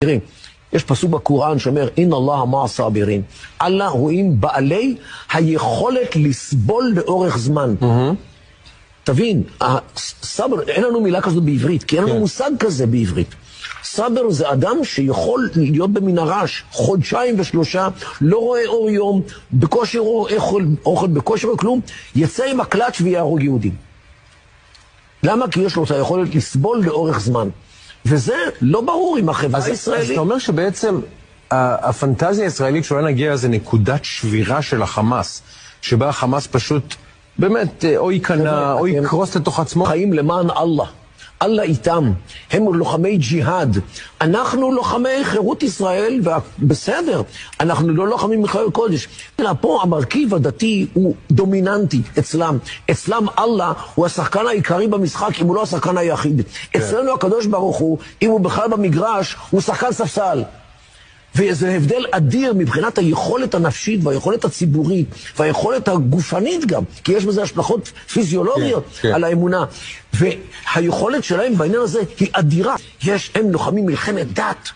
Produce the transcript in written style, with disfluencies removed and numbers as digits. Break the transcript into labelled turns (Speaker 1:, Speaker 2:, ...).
Speaker 1: תראי, יש פסוק בקוראן שאומר, אין אללה מע סאבירין. אללה הוא עם בעלי היכולת לסבול לאורך זמן. תבין, סבר, אין לנו מילה כזאת בעברית, כי אין לנו מושג כזה בעברית. סבר זה אדם שיכול להיות במנהרש חודשיים ושלושה, לא רואה אור יום, בקושי אוכל, בקושי כלום, יצא עם הקלאץ' ויהרוג יהודים. למה? כי יש לו את היכולת לסבול לאורך זמן. וזה לא ברור עם החברה הישראלית.
Speaker 2: אז אתה אומר שבעצם הפנטזיה הישראלית שאולי נגיע זה נקודת שבירה של החמאס, שבה החמאס פשוט באמת או ייכנע או יקרוס לתוך עצמו.
Speaker 1: חיים למען אללה. אללה איתם. הם לוחמי ג'יהאד. אנחנו לוחמי חירות ישראל, ובסדר, אנחנו לא לוחמים מחיי קודש. אלא פה המרכיב הדתי הוא דומיננטי אצלם. אצלם אללה הוא השחקן העיקרי במשחק, אם הוא לא השחקן היחיד. אצלנו הקדוש ברוך הוא, אם הוא בכלל במגרש, הוא שחקן ספסל. וזה הבדל אדיר מבחינת היכולת הנפשית והיכולת הציבורית והיכולת הגופנית גם, כי יש בזה השלכות פיזיולוגיות על האמונה. והיכולת שלהם בעניין הזה היא אדירה. הם לוחמים מלחמת דת.